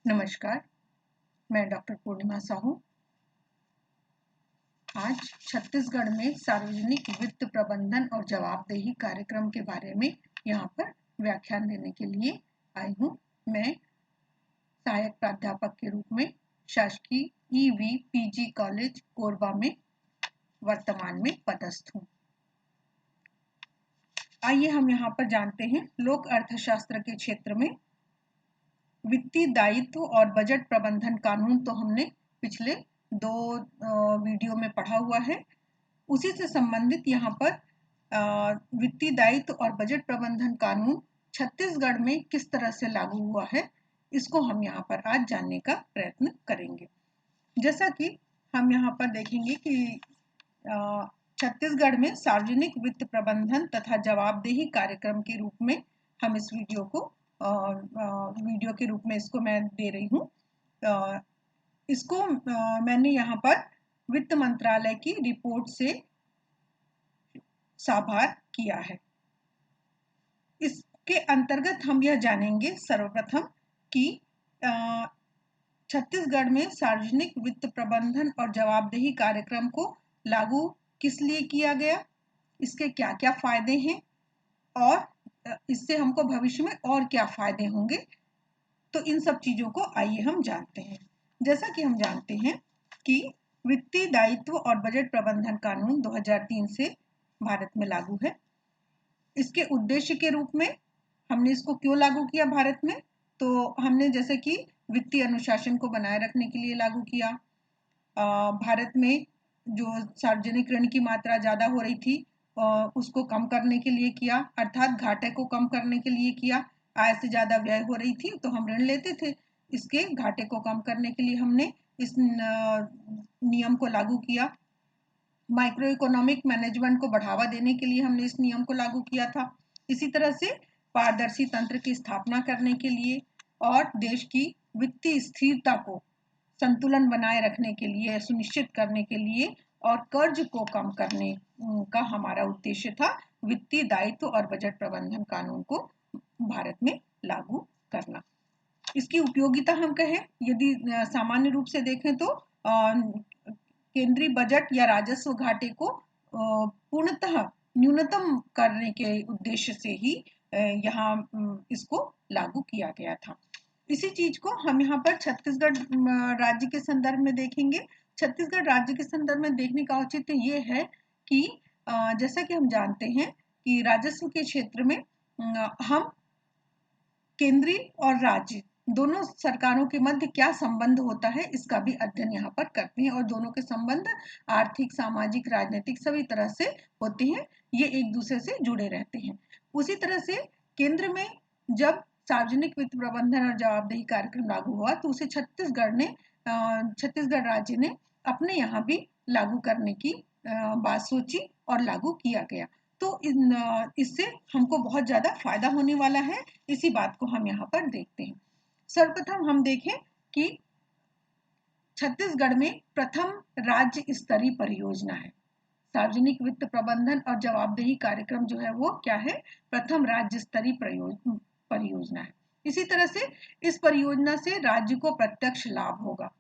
नमस्कार, मैं डॉक्टर पूर्णिमा साहू। आज छत्तीसगढ़ में सार्वजनिक वित्त प्रबंधन और जवाबदेही कार्यक्रम के बारे में यहाँ पर व्याख्यान देने के लिए आई हूँ। मैं सहायक प्राध्यापक के रूप में शासकीय ईवी पीजी कॉलेज कोरबा में वर्तमान में पदस्थ हूँ। आइए हम यहाँ पर जानते हैं लोक अर्थशास्त्र के क्षेत्र में वित्तीय दायित्व और बजट प्रबंधन कानून तो हमने पिछले दो वीडियो में पढ़ा हुआ है। उसी से संबंधित यहाँ पर वित्तीय दायित्व और बजट प्रबंधन कानून छत्तीसगढ़ में किस तरह से लागू हुआ है, इसको हम यहाँ पर आज जानने का प्रयत्न करेंगे। जैसा कि हम यहाँ पर देखेंगे कि छत्तीसगढ़ में सार्वजनिक वित्त प्रबंधन तथा जवाबदेही कार्यक्रम के रूप में हम इस वीडियो के रूप में इसको मैं दे रही हूँ। इसको मैंने यहाँ पर वित्त मंत्रालय की रिपोर्ट से साभार किया है। इसके अंतर्गत हम यह जानेंगे सर्वप्रथम कि छत्तीसगढ़ में सार्वजनिक वित्त प्रबंधन और जवाबदेही कार्यक्रम को लागू किस लिए किया गया, इसके क्या क्या फायदे हैं और इससे हमको भविष्य में और क्या फायदे होंगे। तो इन सब चीजों को आइए हम जानते हैं। जैसा कि हम जानते हैं कि वित्तीय दायित्व और बजट प्रबंधन कानून 2003 से भारत में लागू है। इसके उद्देश्य के रूप में हमने इसको क्यों लागू किया भारत में, तो हमने जैसे कि वित्तीय अनुशासन को बनाए रखने के लिए लागू किया। भारत में जो सार्वजनिक ऋण की मात्रा ज़्यादा हो रही थी उसको कम करने के लिए किया, अर्थात घाटे को कम करने के लिए किया। आय से ज़्यादा व्यय हो रही थी तो हम ऋण लेते थे, इसके घाटे को कम करने के लिए हमने इस नियम को लागू किया। माइक्रो इकोनॉमिक मैनेजमेंट को बढ़ावा देने के लिए हमने इस नियम को लागू किया था। इसी तरह से पारदर्शी तंत्र की स्थापना करने के लिए और देश की वित्तीय स्थिरता को संतुलन बनाए रखने के लिए, सुनिश्चित करने के लिए और कर्ज को कम करने का हमारा उद्देश्य था वित्तीय दायित्व और बजट प्रबंधन कानून को भारत में लागू करना। इसकी उपयोगिता हम कहें, यदि सामान्य रूप से देखें तो केंद्रीय बजट या राजस्व घाटे को पूर्णतः न्यूनतम करने के उद्देश्य से ही यहाँ इसको लागू किया गया था। इसी चीज को हम यहाँ पर छत्तीसगढ़ राज्य के संदर्भ में देखेंगे। छत्तीसगढ़ राज्य के संदर्भ में देखने का औचित्य ये है कि जैसा कि हम जानते हैं कि राजस्व के क्षेत्र में हम केंद्रीय और राज्य दोनों सरकारों के मध्य क्या संबंध होता है इसका भी अध्ययन यहाँ पर करते हैं और दोनों के संबंध आर्थिक, सामाजिक, राजनीतिक सभी तरह से होते हैं, ये एक दूसरे से जुड़े रहते हैं। उसी तरह से केंद्र में जब सार्वजनिक वित्त प्रबंधन और जवाबदेही कार्यक्रम लागू हुआ तो उसे छत्तीसगढ़ राज्य ने अपने यहाँ भी लागू करने की बात सोची और लागू किया गया। तो इससे हमको बहुत ज्यादा फायदा होने वाला है, इसी बात को हम यहाँ पर देखते हैं। सर्वप्रथम हम देखें कि छत्तीसगढ़ में प्रथम राज्य स्तरीय परियोजना है सार्वजनिक वित्त प्रबंधन और जवाबदेही कार्यक्रम जो है वो क्या है, प्रथम राज्य स्तरीय परियोजना है। इसी तरह से इस परियोजना से राज्य को प्रत्यक्ष लाभ होगा,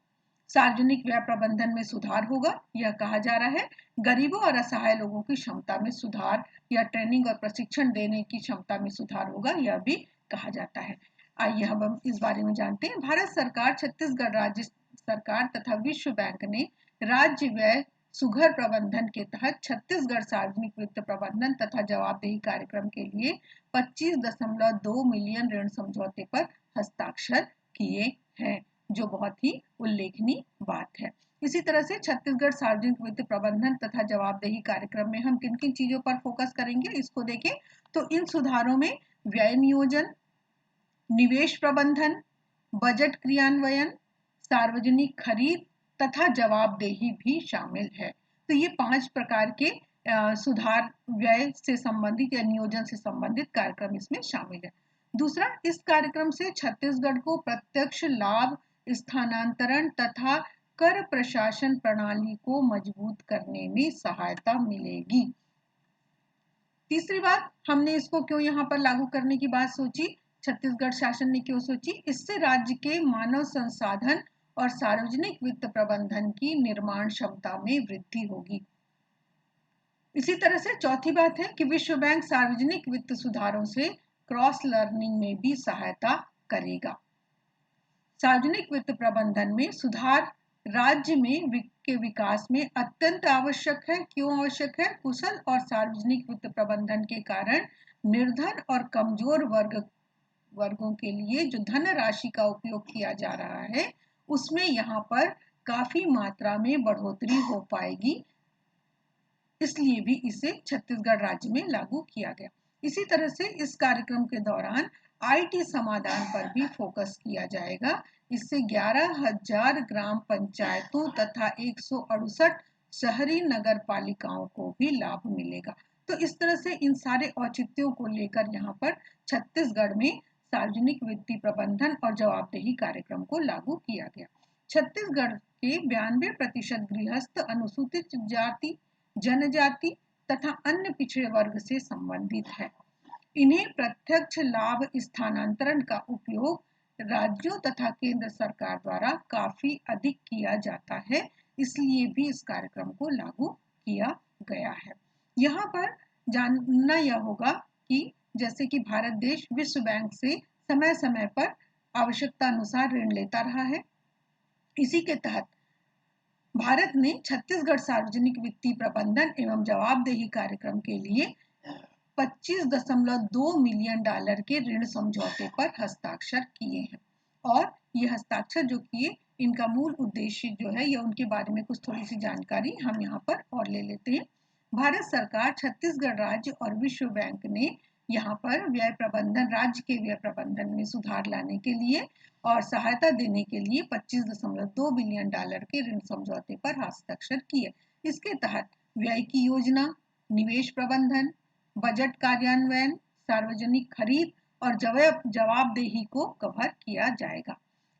सार्वजनिक व्यय प्रबंधन में सुधार होगा, यह कहा जा रहा है। गरीबों और असहाय लोगों की क्षमता में सुधार या ट्रेनिंग और प्रशिक्षण देने की क्षमता में सुधार होगा, यह भी कहा जाता है। आइए हम इस बारे में जानते हैं। भारत सरकार, छत्तीसगढ़ राज्य सरकार तथा विश्व बैंक ने राज्य व्यय सुघर प्रबंधन के तहत छत्तीसगढ़ सार्वजनिक वित्त प्रबंधन तथा जवाबदेही कार्यक्रम के लिए 25.2 मिलियन ऋण समझौते पर हस्ताक्षर किए हैं, जो बहुत ही उल्लेखनीय बात है। इसी तरह से छत्तीसगढ़ सार्वजनिक वित्त प्रबंधन तथा जवाबदेही कार्यक्रम में हम किन किन चीजों पर फोकस करेंगे, इसको देखें तो इन सुधारों में व्यय नियोजन, निवेश प्रबंधन, बजट क्रियान्वयन, सार्वजनिक खरीद तथा जवाबदेही भी शामिल है। तो ये 5 प्रकार के सुधार व्यय से संबंधित या नियोजन से संबंधित कार्यक्रम इसमें शामिल है। दूसरा, इस कार्यक्रम से छत्तीसगढ़ को प्रत्यक्ष लाभ स्थानांतरण तथा कर प्रशासन प्रणाली को मजबूत करने में सहायता मिलेगी। तीसरी बात, हमने इसको क्यों यहाँ पर लागू करने की बात सोची छत्तीसगढ़ शासन ने क्यों सोची? इससे राज्य के मानव संसाधन और सार्वजनिक वित्त प्रबंधन की निर्माण क्षमता में वृद्धि होगी। इसी तरह से चौथी बात है कि विश्व बैंक सार्वजनिक वित्त सुधारों से क्रॉस लर्निंग में भी सहायता करेगा। सार्वजनिक वित्त प्रबंधन में सुधार राज्य में के विकास में अत्यंत आवश्यक है। क्यों आवश्यक है? कुशल और सार्वजनिक वित्त प्रबंधन के कारण निर्धन और कमजोर वर्गों के लिए जो धन राशि का उपयोग किया जा रहा है उसमें यहाँ पर काफी मात्रा में बढ़ोतरी हो पाएगी, इसलिए भी इसे छत्तीसगढ़ राज्य में लागू किया गया। इसी तरह से इस कार्यक्रम के दौरान आईटी समाधान पर भी फोकस किया जाएगा। इससे 11,000 ग्राम पंचायतों तथा 168 शहरी नगर पालिकाओं को भी लाभ मिलेगा। तो इस तरह से इन सारे औचित्यों को लेकर यहाँ पर छत्तीसगढ़ में सार्वजनिक वित्तीय प्रबंधन और जवाबदेही कार्यक्रम को लागू किया गया। छत्तीसगढ़ के 92% गृहस्थ अनुसूचित जाति, जनजाति तथा अन्य पिछड़े वर्ग से संबंधित है। इन्हें प्रत्यक्ष लाभ स्थानांतरण का उपयोग राज्यों तथा केंद्र सरकार द्वारा काफी अधिक किया जाता है, इसलिए भी इस कार्यक्रम को लागू किया गया है। यहाँ पर जानना यह होगा कि जैसे कि भारत देश विश्व बैंक से समय समय पर आवश्यकता अनुसार ऋण लेता रहा है, इसी के तहत भारत ने छत्तीसगढ़ सार्वजनिक वित्तीय प्रबंधन एवं जवाबदेही कार्यक्रम के लिए 25.2 मिलियन डॉलर के ऋण समझौते पर हस्ताक्षर किए हैं। और ये हस्ताक्षर जो किए, इनका मूल उद्देश्य जो है, या उनके बारे में कुछ थोड़ी सी जानकारी हम यहाँ पर और ले लेते हैं। भारत सरकार, छत्तीसगढ़ राज्य और विश्व बैंक ने यहाँ पर व्यय प्रबंधन, राज्य के व्यय प्रबंधन में सुधार लाने के लिए और सहायता देने के लिए 25.2 बिलियन डॉलर के ऋण समझौते पर हस्ताक्षर किए। इसके तहत व्यय की योजना, निवेश प्रबंधन, बजट कार्यान्वयन, सार्वजनिक खरीद और जवाबदेही को कवर किया जाएगा।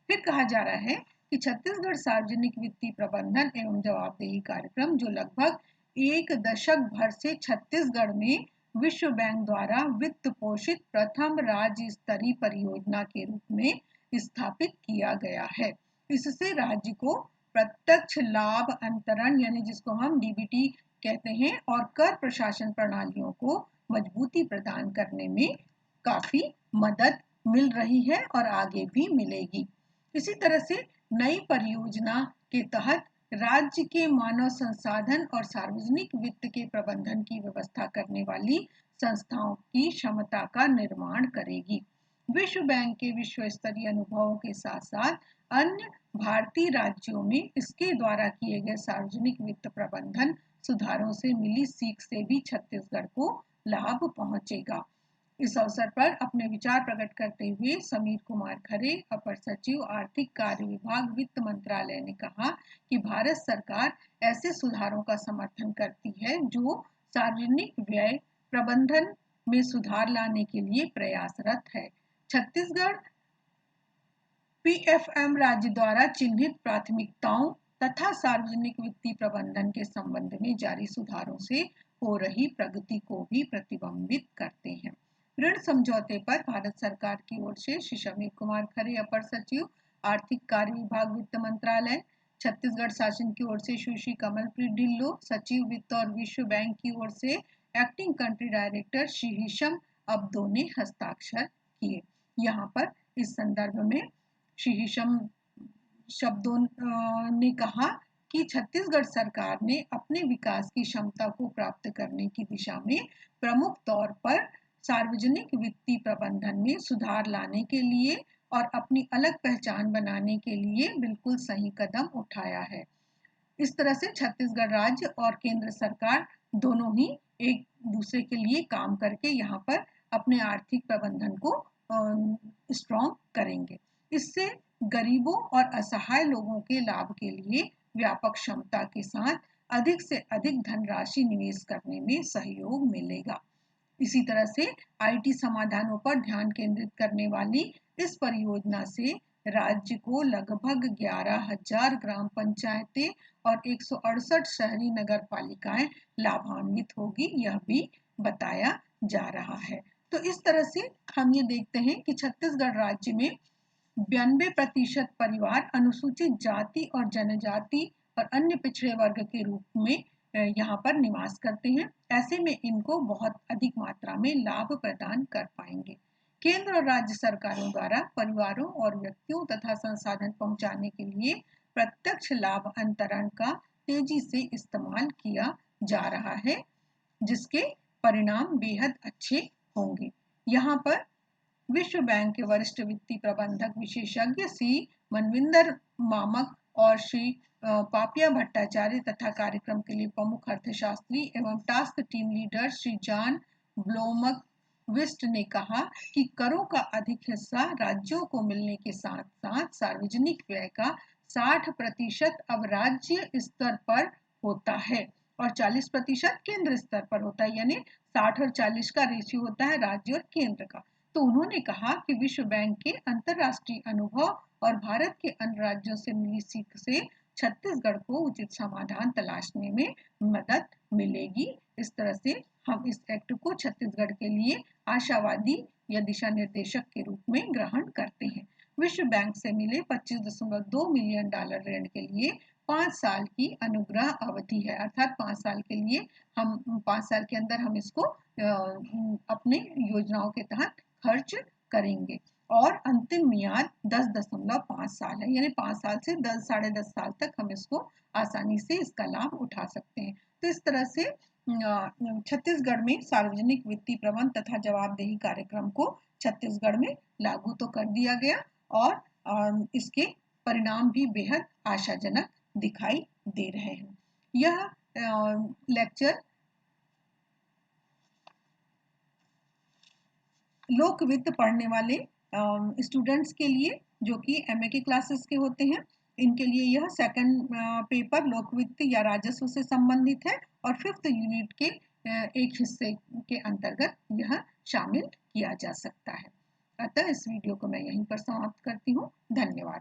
फिर कहा जा रहा है कि छत्तीसगढ़ सार्वजनिक वित्तीय प्रबंधन एवं जवाबदेही कार्यक्रम जो लगभग एक दशक भर से छत्तीसगढ़ में विश्व बैंक द्वारा वित्त पोषित प्रथम राज्य स्तरीय परियोजना के रूप में स्थापित किया गया है। इससे राज्य को प्रत्यक्ष लाभ अंतरण, यानी जिसको हम डीबीटी कहते हैं, और कर प्रशासन प्रणालियों को मजबूती प्रदान करने में काफी मदद मिल रही है और आगे भी मिलेगी। इसी तरह से नई परियोजना के तहत राज्य के मानव संसाधन और सार्वजनिक वित्त के प्रबंधन की व्यवस्था करने वाली संस्थाओं की क्षमता का निर्माण करेगी। विश्व बैंक के विश्व स्तरीय अनुभवों के साथ साथ अन्य भारतीय राज्यों में इसके द्वारा किए गए सार्वजनिक वित्त प्रबंधन सुधारों से मिली सीख से भी छत्तीसगढ़ को लाभ पहुंचेगा। इस अवसर पर अपने विचार प्रकट करते हुए समीर कुमार खरे, अपर सचिव आर्थिक कार्य विभाग, वित्त मंत्रालय ने कहा कि भारत सरकार ऐसे सुधारों का समर्थन करती है जो सार्वजनिक व्यय प्रबंधन में सुधार लाने के लिए प्रयासरत है। छत्तीसगढ़ पीएफएम राज्य द्वारा चिन्हित प्राथमिकताओं तथा सार्वजनिक वित्तीय प्रबंधन के संबंध में जारी सुधारों से हो रही प्रगति को भी प्रतिबिंबित करते हैं। ऋण समझौते पर भारत सरकार की ओर से श्री समीर कुमार खरे, अपर सचिव आर्थिक कार्य विभाग, वित्त मंत्रालय, छत्तीसगढ़ शासन की ओर से सुश्री कमलप्रीत ढिल्लों, सचिव वित्त और विश्व बैंक की ओर से acting country director Shri Hisham Abdo ने हस्ताक्षर किए। यहाँ पर इस संदर्भ में श्री हिशम शब्दों ने कहा कि छत्तीसगढ़ सरकार ने अपने विकास की क्षमता को प्राप्त करने की दिशा में प्रमुख तौर पर सार्वजनिक वित्तीय प्रबंधन में सुधार लाने के लिए और अपनी अलग पहचान बनाने के लिए बिल्कुल सही कदम उठाया है। इस तरह से छत्तीसगढ़ राज्य और केंद्र सरकार दोनों ही एक दूसरे के लिए काम करके यहाँ पर अपने आर्थिक प्रबंधन को स्ट्रॉन्ग करेंगे। इससे गरीबों और असहाय लोगों के लाभ के लिए व्यापक क्षमता के साथ अधिक से अधिक धनराशि निवेश करने में सहयोग मिलेगा। इसी तरह से आईटी समाधानों पर ध्यान केंद्रित करने वाली इस परियोजना से राज्य को लगभग 11,000 ग्राम पंचायतें और 168 शहरी नगर पालिकाएं लाभान्वित होगी, यह भी बताया जा रहा है। तो इस तरह से हम ये देखते हैं कि छत्तीसगढ़ राज्य में 92% परिवार अनुसूचित जाति और जनजाति और अन्य पिछड़े वर्ग के रूप में यहाँ पर निवास करते हैं। ऐसे में इनको बहुत अधिक मात्रा में लाभ प्रदान कर पाएंगे। केंद्र और राज्य सरकारों द्वारा परिवारों और व्यक्तियों तथा संसाधन पहुंचाने के लिए प्रत्यक्ष लाभ अंतरण का तेजी से इस्तेमाल किया जा रहा है, जिसके परिणाम बेहद अच्छे होंगे। यहाँ पर विश्व बैंक के वरिष्ठ वित्तीय प्रबंधक विशेषज्ञ श्री मनविंदर मामक और श्री पापिया भट्टाचार्य तथा कार्यक्रम के लिए प्रमुख अर्थशास्त्री एवं task team leader Shri John Blomquist ने कहा कि करों का अधिक हिस्सा राज्यों को मिलने के साथ साथ सार्वजनिक व्यय का 60% अब राज्य स्तर पर होता है और 40% केंद्र स्तर पर होता है, यानी 60 और 40 का रेशियो होता है राज्य और केंद्र का। तो उन्होंने कहा कि विश्व बैंक के अंतर्राष्ट्रीय अनुभव और भारत के अन्य राज्यों से मिली सीख से छत्तीसगढ़ को उचित समाधान तलाशने में मदद मिलेगी। इस तरह से हम इस एक्ट को छत्तीसगढ़ के लिए आशावादी या दिशा निर्देशक के रूप में ग्रहण करते हैं। विश्व बैंक से मिले $25.2 मिलियन ऋण के लिए 5 साल की अनुग्रह अवधि है, अर्थात 5 साल के लिए हम 5 साल के अंदर हम इसको अपने योजनाओं के तहत खर्च करेंगे और अंतिम मियाद 10.5 साल है, यानी 5 साल से 10 साढ़े 10 साल तक हम इसको आसानी से इसका लाभ उठा सकते हैं। तो इस तरह से छत्तीसगढ़ में सार्वजनिक वित्तीय प्रबंध तथा जवाबदेही कार्यक्रम को छत्तीसगढ़ में लागू तो कर दिया गया और इसके परिणाम भी बेहद आशाजनक दिखाई दे रहे हैं। यह लेक्चर लोक वित्त पढ़ने वाले स्टूडेंट्स के लिए जो कि एमए के क्लासेस के होते हैं, इनके लिए यह सेकंड पेपर लोक वित्त या राजस्व से संबंधित है और 5th यूनिट के एक हिस्से के अंतर्गत यह शामिल किया जा सकता है। अतः इस वीडियो को मैं यहीं पर समाप्त करती हूँ। धन्यवाद।